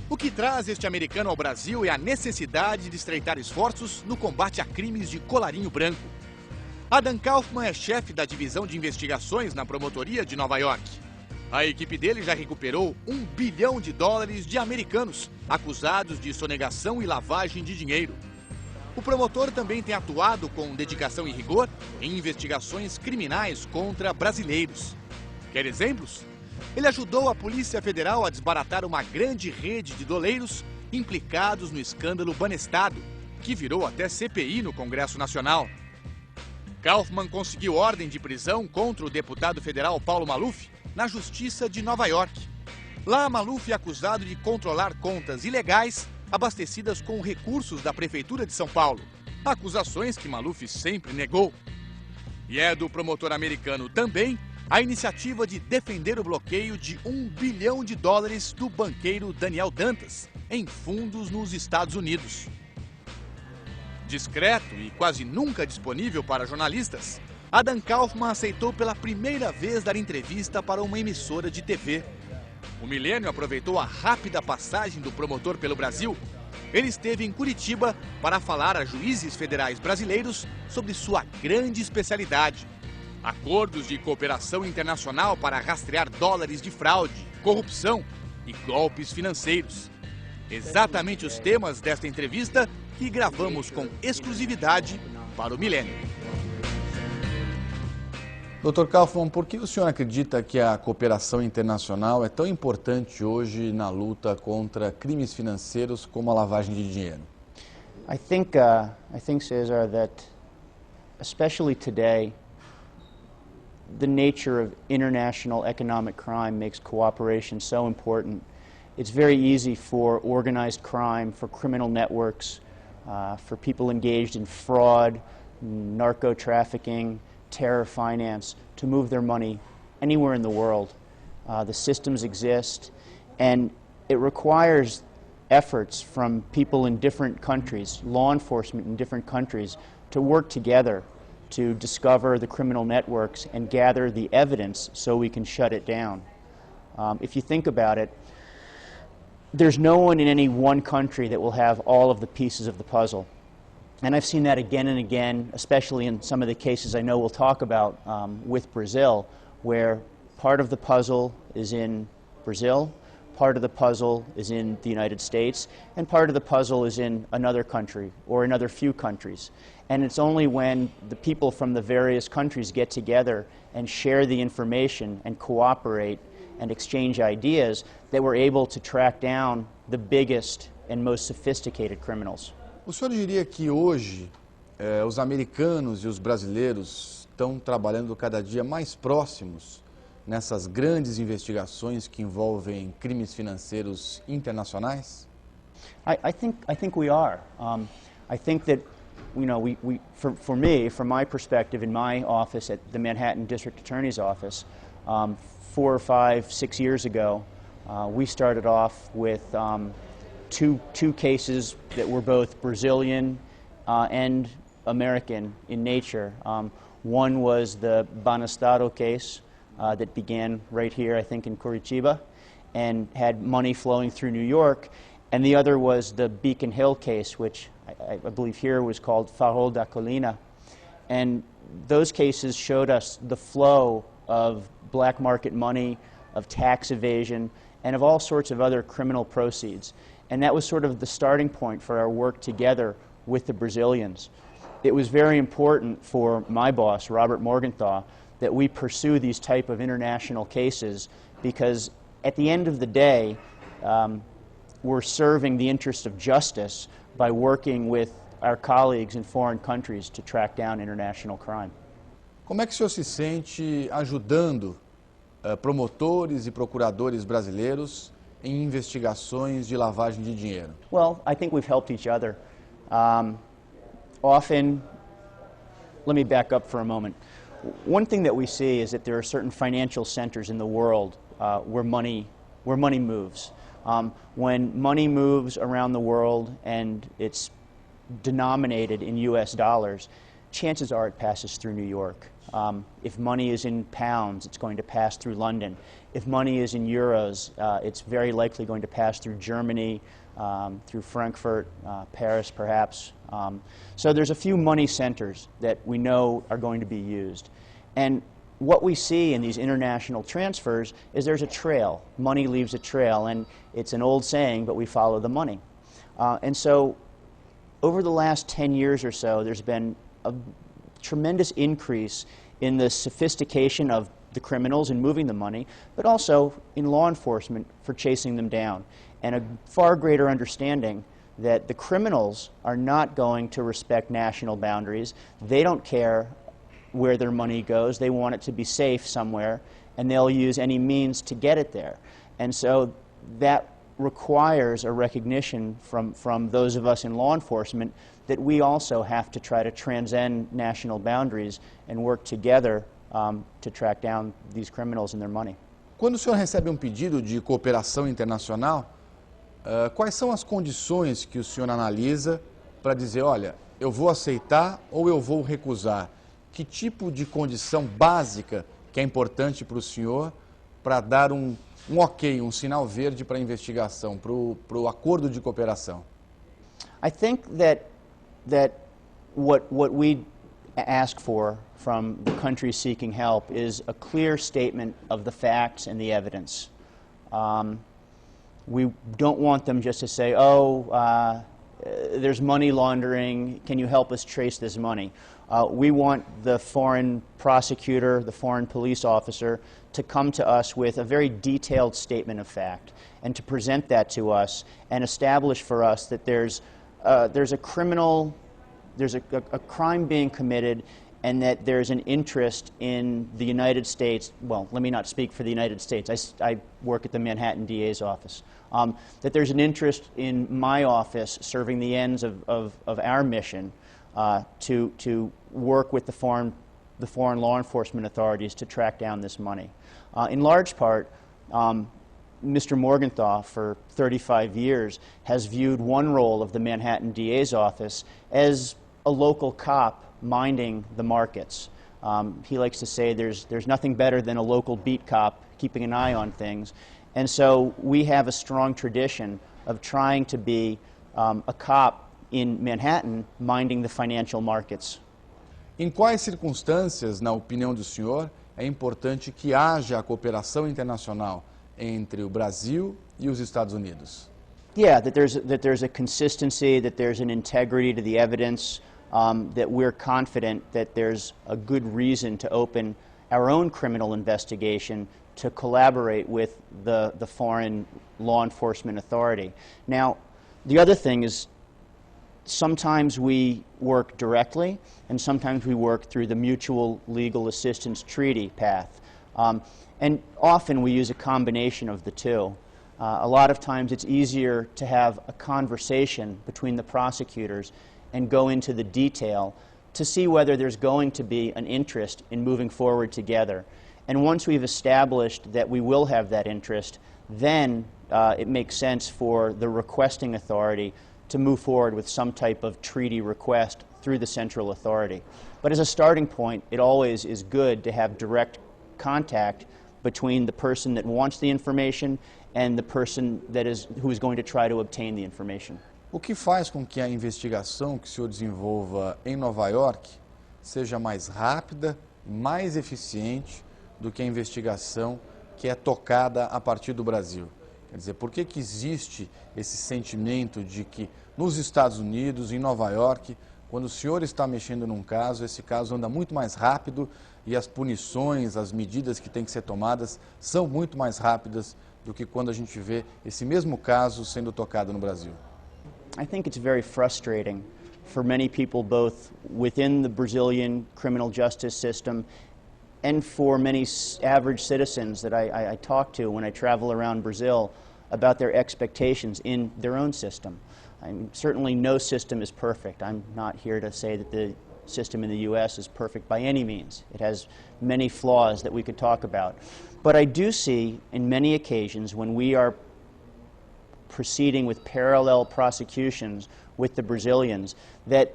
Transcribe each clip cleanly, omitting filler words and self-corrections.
O que traz este americano ao Brasil é a necessidade de estreitar esforços no combate a crimes de colarinho branco. Adam Kaufman é chefe da divisão de investigações na promotoria de Nova York. A equipe dele já recuperou US$ 1 bilhão de americanos acusados de sonegação e lavagem de dinheiro. O promotor também tem atuado com dedicação e rigor em investigações criminais contra brasileiros. Quer exemplos? Ele ajudou a Polícia Federal a desbaratar uma grande rede de doleiros implicados no escândalo Banestado, que virou até CPI no Congresso Nacional. Kaufman conseguiu ordem de prisão contra o deputado federal Paulo Maluf na Justiça de Nova York. Lá, Maluf é acusado de controlar contas ilegais abastecidas com recursos da Prefeitura de São Paulo. Acusações que Maluf sempre negou. E é do promotor americano também a iniciativa de defender o bloqueio de US$ 1 bilhão do banqueiro Daniel Dantas em fundos nos Estados Unidos. Discreto e quase nunca disponível para jornalistas, Adam Kaufman aceitou pela primeira vez dar entrevista para uma emissora de TV. O Milênio aproveitou a rápida passagem do promotor pelo Brasil. Ele esteve em Curitiba para falar a juízes federais brasileiros sobre sua grande especialidade: acordos de cooperação internacional para rastrear dólares de fraude, corrupção e golpes financeiros. Exatamente os temas desta entrevista que gravamos com exclusividade para o Milênio. Dr. Kaufman, por que o senhor acredita que a cooperação internacional é tão importante hoje na luta contra crimes financeiros como a lavagem de dinheiro? I think, Cesar, that especially today, the nature of international economic crime makes cooperation so important. It's very easy for organized crime, for criminal networks, for people engaged in fraud, narco-trafficking, terror finance, to move their money anywhere in the world. The systems exist, and it requires efforts from people in different countries, law enforcement in different countries, to work together to discover the criminal networks and gather the evidence so we can shut it down. If you think about it, there's no one in any one country that will have all of the pieces of the puzzle. And I've seen that again and again, especially in some of the cases I know we'll talk about with Brazil, where part of the puzzle is in Brazil, part of the puzzle is in the United States, and part of the puzzle is in another country or another few countries. And it's only when the people from the various countries get together and share the information and cooperate and exchange ideas that we're able to track down the biggest and most sophisticated criminals. O senhor diria que hoje os americanos e os brasileiros estão trabalhando cada dia mais próximos nessas grandes investigações que envolvem crimes financeiros internacionais? I think we are. I think that, you know, for me, from my perspective in my office at the Manhattan District Attorney's Office, 4, 5, 6 years ago, we started off with two cases that were both Brazilian and American in nature. One was the Banestado case that began right here, I think, in Curitiba, and had money flowing through New York. And the other was the Beacon Hill case, which I believe here was called Farol da Colina. And those cases showed us the flow of black market money, of tax evasion, and of all sorts of other criminal proceeds. And that was sort of the starting point for our work together with the Brazilians. It was very important for my boss, Robert Morgenthau, that we pursue these type of international cases, because at the end of the day, we're serving the interest of justice by working with our colleagues in foreign countries to track down international crime. Como é que o senhor se sente ajudando promotores e procuradores brasileiros em investigações de lavagem de dinheiro? Well, I think we've helped each other. Often, let me back up for a moment. One thing that we see is that there are certain financial centers in the world where money moves. When money moves around the world and it's denominated in US dollars, chances are it passes through New York. If money is in pounds, it's going to pass through London. If money is in euros, it's very likely going to pass through Germany, through Frankfurt, Paris perhaps. So there's a few money centers that we know are going to be used. And what we see in these international transfers is there's a trail. Money leaves a trail, and it's an old saying, but we follow the money. And so over the last 10 years or so, there's been a tremendous increase in the sophistication of the criminals in moving the money, but also in law enforcement for chasing them down, and a far greater understanding that the criminals are not going to respect national boundaries. They don't care where their money goes. They want it to be safe somewhere, and they'll use any means to get it there. And so that requires a recognition from those of us in law enforcement that we also have to try to transcend national boundaries and work together to track down these criminals and their money. Quando o senhor recebe pedido de cooperação internacional, quais são as condições que o senhor analisa para dizer, olha, eu vou aceitar ou eu vou recusar? Que tipo de condição básica que é importante para o senhor para dar um ok, um sinal verde para a investigação, para o acordo de cooperação? I think that what we ask for from the countries seeking help is a clear statement of the facts and the evidence. We don't want them just to say, oh, there's money laundering, can you help us trace this money? We want the foreign prosecutor, the foreign police officer, to come to us with a very detailed statement of fact and to present that to us and establish for us that there's a crime being committed and that there's an interest in the United States. Well, let me not speak for the United States. I work at the Manhattan DA's office. That there's an interest in my office serving the ends of our mission to work with the foreign law enforcement authorities to track down this money. In large part, Mr. Morgenthau, for 35 years, has viewed one role of the Manhattan DA's office as a local cop minding the markets. He likes to say there's nothing better than a local beat cop keeping an eye on things. And so we have a strong tradition of trying to be a cop in Manhattan minding the financial markets. Em quais circunstâncias, na opinião do senhor, é importante que haja a cooperação internacional entre o Brasil e os Estados Unidos? Yeah, that there's a consistency, that there's an integrity to the evidence, that we're confident that there's a good reason to open our own criminal investigation to collaborate with the foreign law enforcement authority. Now, the other thing is sometimes we work directly and sometimes we work through the Mutual Legal Assistance Treaty path. And often we use a combination of the two. A lot of times it's easier to have a conversation between the prosecutors and go into the detail to see whether there's going to be an interest in moving forward together. And once we've established that we will have that interest, then it makes sense for the requesting authority to move forward with some type of treaty request through the central authority. But as a starting point, it always is good to have direct contact between the person that wants the information and the person who is going to try to obtain the information. O que faz com que a investigação que o senhor desenvolva em Nova York seja mais rápida e mais eficiente do que a investigação que é tocada a partir do Brasil? Quer dizer, por que existe esse sentimento de que nos Estados Unidos, em Nova York, quando o senhor está mexendo num caso, esse caso anda muito mais rápido e as punições, as medidas que têm que ser tomadas são muito mais rápidas do que quando a gente vê esse mesmo caso sendo tocado no Brasil? I think it's very frustrating for many people both within the Brazilian criminal justice system and for many average citizens that I talk to when I travel around Brazil about their expectations in their own system. I mean, certainly no system is perfect. I'm not here to say that the system in the U.S. is perfect by any means. It has many flaws that we could talk about. But I do see in many occasions when we are proceeding with parallel prosecutions with the Brazilians that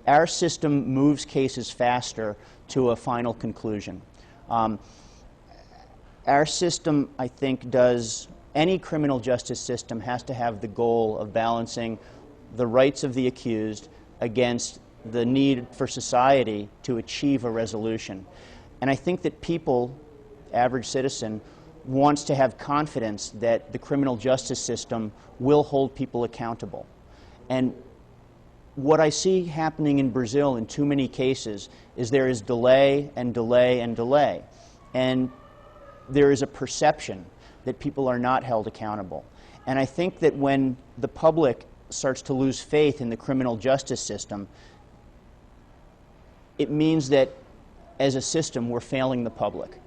our system moves cases faster to a final conclusion. Our system, I think, any criminal justice system has to have the goal of balancing the rights of the accused against the need for society to achieve a resolution. And I think that people, average citizen, wants to have confidence that the criminal justice system will hold people accountable. And what I see happening in Brazil in too many cases is there is delay and delay and delay. And there is a perception that people are not held accountable. And I think that when the public starts to lose faith in the criminal justice system, it means that as a system we're failing the public.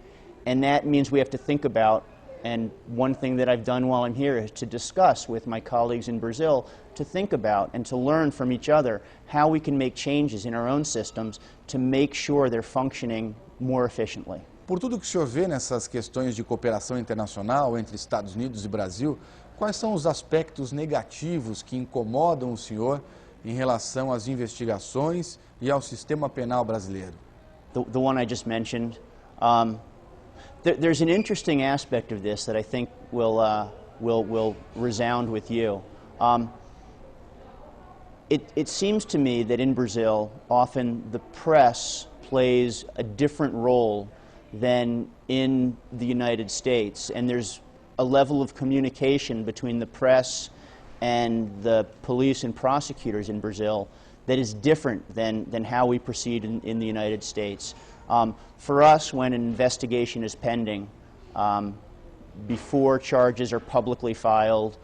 And that means we have to think about, and one thing that I've done while I'm here is to discuss with my colleagues in Brazil, to think about and to learn from each other how we can make changes in our own systems to make sure they're functioning more efficiently. Por tudo que o senhor vê nessas questões de cooperação internacional entre Estados Unidos e Brasil, quais são os aspectos negativos que incomodam o senhor em relação às investigações e ao sistema penal brasileiro? The one I just mentioned. There's an interesting aspect of this that I think will resound with you. It seems to me that in Brazil, often the press plays a different role than in the United States, and there's a level of communication between the press and the police and prosecutors in Brazil that is different than how we proceed in the United States. For us, when an investigation is pending, before charges are publicly filed,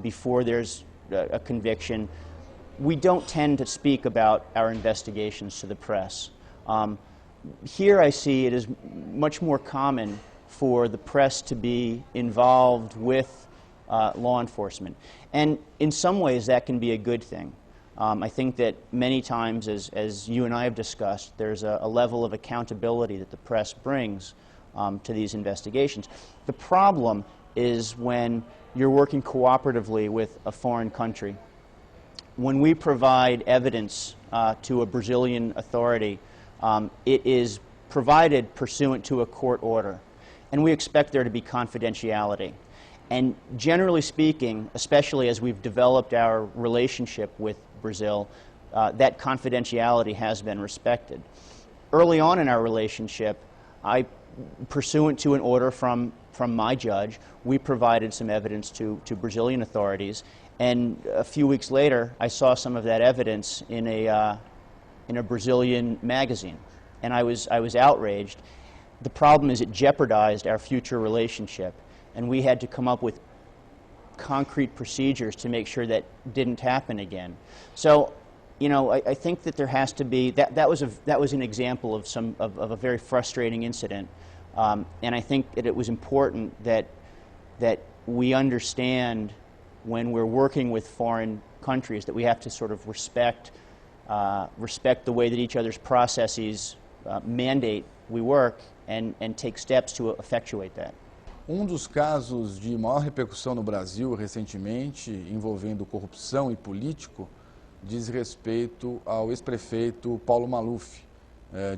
before there's a conviction, we don't tend to speak about our investigations to the press. Here I see it is much more common for the press to be involved with law enforcement. And in some ways that can be a good thing. I think that many times, as you and I have discussed, there's a level of accountability that the press brings to these investigations. The problem is when you're working cooperatively with a foreign country. When we provide evidence to a Brazilian authority, it is provided pursuant to a court order, and we expect there to be confidentiality. And generally speaking, especially as we've developed our relationship with Brazil, that confidentiality has been respected. Early on in our relationship, pursuant to an order from my judge, we provided some evidence to Brazilian authorities, and a few weeks later, I saw some of that evidence in a Brazilian magazine, and I was outraged. The problem is it jeopardized our future relationship, and we had to come up with concrete procedures to make sure that didn't happen again. So, you know, I think that there has to be that was an example of a very frustrating incident, and I think that it was important that we understand when we're working with foreign countries that we have to sort of respect the way that each other's processes mandate we work and take steps to effectuate that. Dos casos de maior repercussão no Brasil recentemente, envolvendo corrupção e político, diz respeito ao ex-prefeito Paulo Maluf,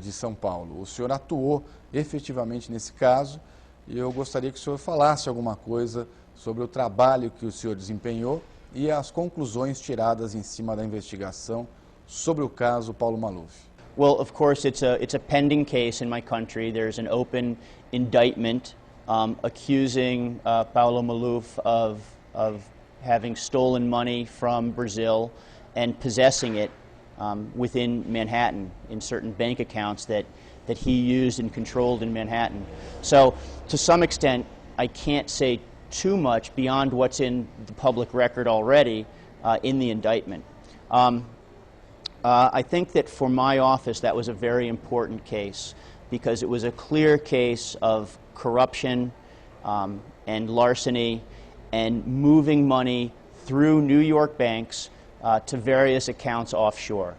de São Paulo. O senhor atuou efetivamente nesse caso e eu gostaria que o senhor falasse alguma coisa sobre o trabalho que o senhor desempenhou e as conclusões tiradas em cima da investigação sobre o caso Paulo Maluf. Well, of course, it's a pending case in my country. There's an open indictment accusing Paulo Maluf of having stolen money from Brazil and possessing it within Manhattan in certain bank accounts that he used and controlled in Manhattan. So, to some extent, I can't say too much beyond what's in the public record already in the indictment. I think that for my office that was a very important case because it was a clear case of corruption and larceny and moving money through New York banks to various accounts offshore.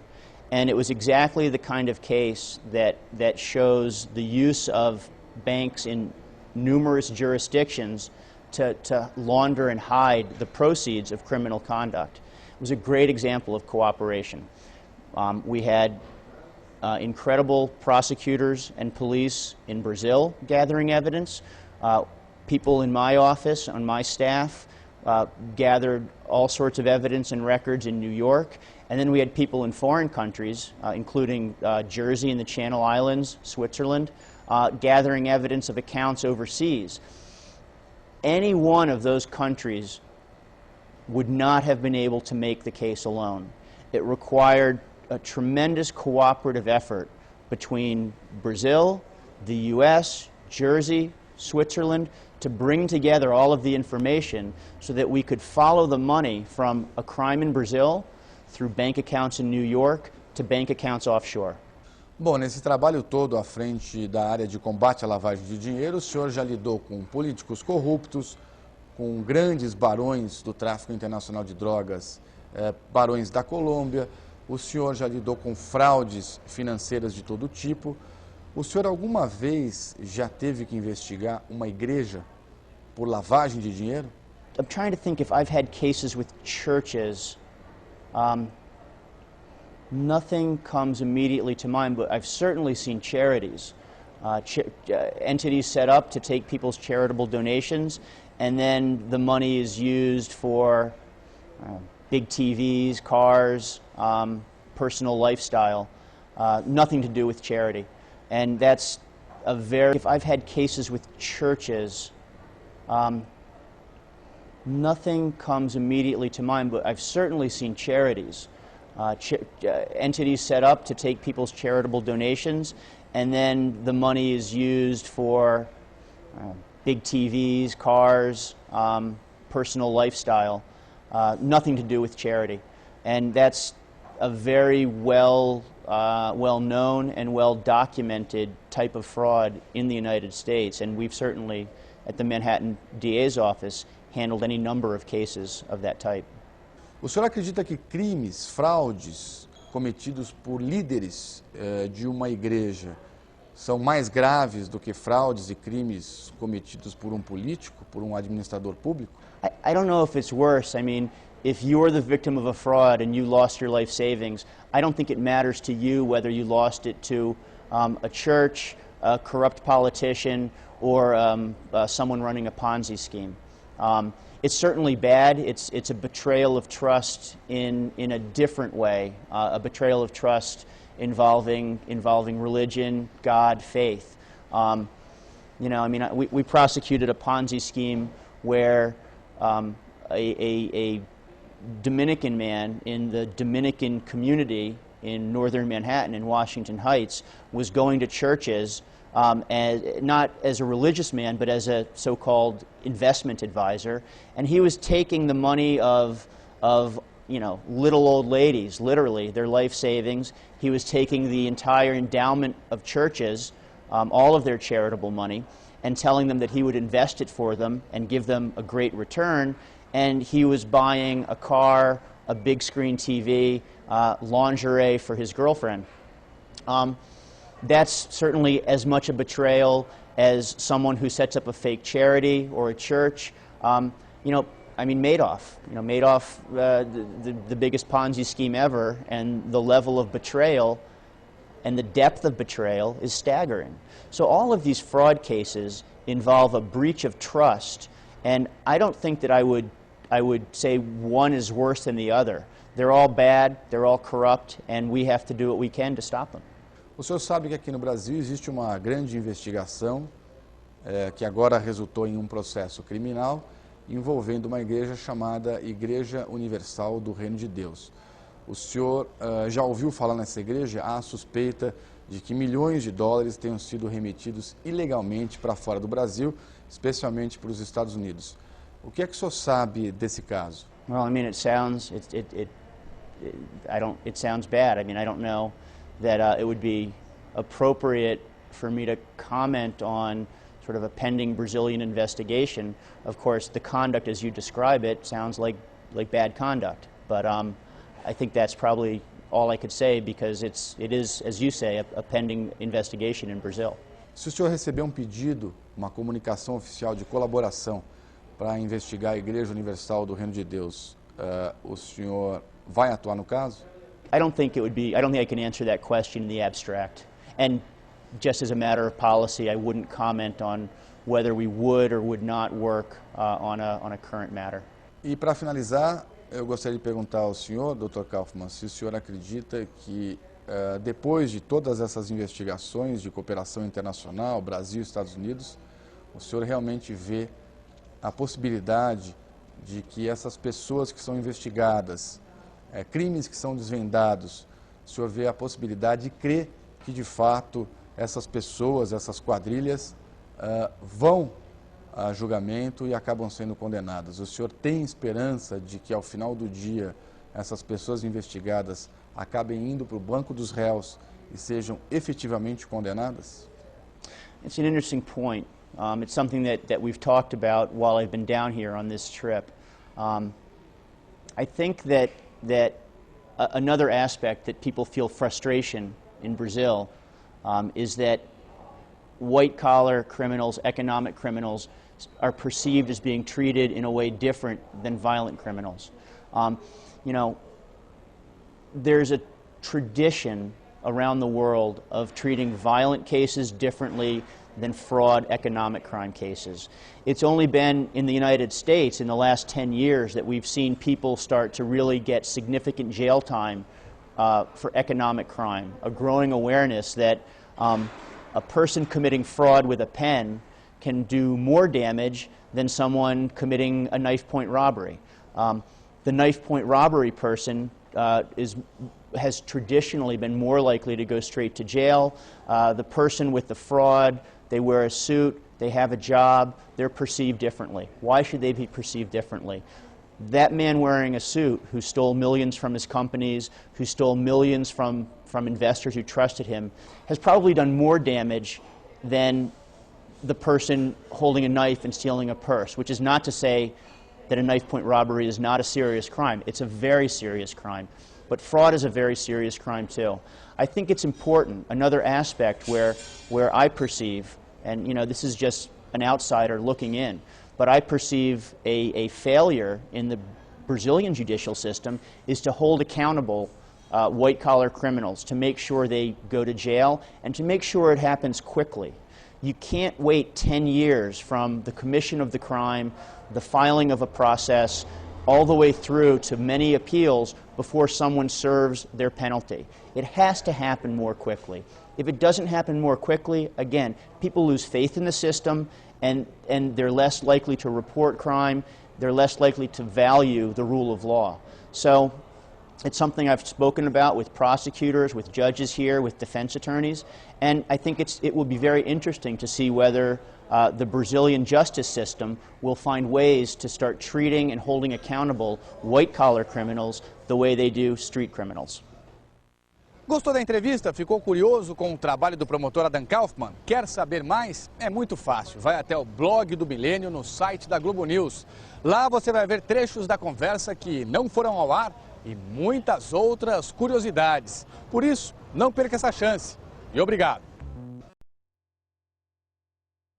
And it was exactly the kind of case that shows the use of banks in numerous jurisdictions to launder and hide the proceeds of criminal conduct. It was a great example of cooperation. We had incredible prosecutors and police in Brazil gathering evidence. People in my office, on my staff, gathered all sorts of evidence and records in New York. And then we had people in foreign countries, including Jersey and the Channel Islands, Switzerland, gathering evidence of accounts overseas. Any one of those countries would not have been able to make the case alone. It required a tremendous cooperative effort between Brazil, the U.S., Jersey, Switzerland, to bring together all of the information so that we could follow the money from a crime in Brazil through bank accounts in New York to bank accounts offshore. Bom, nesse trabalho todo à frente da área de combate à lavagem de dinheiro, o senhor já lidou com políticos corruptos, com grandes barões do tráfico internacional de drogas, barões da Colômbia, o senhor já lidou com fraudes financeiras de todo tipo. O senhor alguma vez já teve que investigar uma igreja por lavagem de dinheiro? I'm trying to think if I've had cases with churches. Nothing comes immediately to mind, but I've certainly seen charities, entities set up to take people's charitable donations, and then the money is used for big TVs, cars, personal lifestyle, nothing to do with charity. And that's a very, if I've had cases with churches, nothing comes immediately to mind, but I've certainly seen charities, entities set up to take people's charitable donations, and then the money is used for big TVs, cars, personal lifestyle, nothing to do with charity. And that's a very well-known and well-documented type of fraud in the United States, and we've certainly, at the Manhattan DA's office, handled any number of cases of that type. O senhor acredita que crimes, fraudes cometidos por líderes de uma igreja são mais graves do que fraudes e crimes cometidos por um político, por um administrador público? I don't know if it's worse. I mean, if you're the victim of a fraud and you lost your life savings, I don't think it matters to you whether you lost it to a church, a corrupt politician, or someone running a Ponzi scheme. It's certainly bad. It's a betrayal of trust in a different way, a betrayal of trust involving religion, God, faith. You know, I mean, we prosecuted a Ponzi scheme where a Dominican man in the Dominican community in northern Manhattan in Washington Heights was going to churches not as a religious man, but as a so-called investment advisor, and he was taking the money of you know, little old ladies, literally, their life savings. He was taking the entire endowment of churches, all of their charitable money, and telling them that he would invest it for them and give them a great return, and he was buying a car, a big screen TV, lingerie for his girlfriend. That's certainly as much a betrayal as someone who sets up a fake charity or a church. You know, I mean, Madoff. You know, Madoff, the biggest Ponzi scheme ever, and the level of betrayal and the depth of betrayal is staggering. So all of these fraud cases involve a breach of trust, and I don't think that I would say one is worse than the other. They're all bad, they're all corrupt, and we have to do what we can to stop them. O senhor sabe que aqui no Brasil existe uma grande investigação que agora resultou em um processo criminal envolvendo uma igreja chamada Igreja Universal do Reino de Deus. O senhor já ouviu falar nessa igreja? Há a suspeita de que milhões de dólares tenham sido remetidos ilegalmente para fora do Brasil, especialmente para os Estados Unidos. O que é que o senhor sabe desse caso? Well, I mean, it sounds bad. I mean, I don't know that it would be appropriate for me to comment on sort of a pending Brazilian investigation. Of course, the conduct as you describe it sounds like bad conduct, but I think that's probably all I could say because it is, as you say, a pending investigation in Brazil. Se o senhor receber um pedido, uma comunicação oficial de colaboração para investigar a Igreja Universal do Reino de Deus, o senhor vai atuar no caso? don't think I can answer that question in the abstract. And just as a matter of policy, I wouldn't comment on whether we would or would not work on a current matter. E para finalizar, eu gostaria de perguntar ao senhor, Dr. Kaufmann, se o senhor acredita que depois de todas essas investigações de cooperação internacional, Brasil e Estados Unidos, o senhor realmente vê a possibilidade de que essas pessoas que são investigadas, crimes que são desvendados, o senhor vê a possibilidade de crer que de fato essas pessoas, essas quadrilhas vão a julgamento e acabam sendo condenadas? O senhor tem esperança de que ao final do dia essas pessoas investigadas acabem indo para o banco dos réus e sejam efetivamente condenadas? It's an interesting point. It's something that we've talked about while I've been down here on this trip. I think that another aspect that people feel frustration in Brazil is that white-collar criminals, economic criminals, are perceived as being treated in a way different than violent criminals. You know, there's a tradition around the world of treating violent cases differently than fraud economic crime cases. It's only been in the United States in the last 10 years that we've seen people start to really get significant jail time for economic crime, a growing awareness that a person committing fraud with a pen can do more damage than someone committing a knife-point robbery. The knife-point robbery person has traditionally been more likely to go straight to jail. The person with the fraud, they wear a suit, they have a job, they're perceived differently. Why should they be perceived differently? That man wearing a suit who stole millions from his companies, who stole millions from investors who trusted him, has probably done more damage than the person holding a knife and stealing a purse, which is not to say that a knife-point robbery is not a serious crime. It's a very serious crime. But fraud is a very serious crime too. I think it's important, another aspect where I perceive, and you know, this is just an outsider looking in, but I perceive a failure in the Brazilian judicial system is to hold accountable white-collar criminals, to make sure they go to jail, and to make sure it happens quickly. You can't wait 10 years from the commission of the crime, the filing of a process, all the way through to many appeals before someone serves their penalty. It has to happen more quickly. If it doesn't happen more quickly, again, people lose faith in the system and they're less likely to report crime, they're less likely to value the rule of law. So it's something I've spoken about with prosecutors, with judges here, with defense attorneys, and I think it will be very interesting to see whether the Brazilian justice system will find ways to start treating and holding accountable white-collar criminals the way they do street criminals. Gostou da entrevista? Ficou curioso com o trabalho do promotor Adam Kaufmann? Quer saber mais? É muito fácil. Vai até o blog do Milênio no site da Globo News. Lá você vai ver trechos da conversa que não foram ao ar e muitas outras curiosidades. Por isso, não perca essa chance. E obrigado.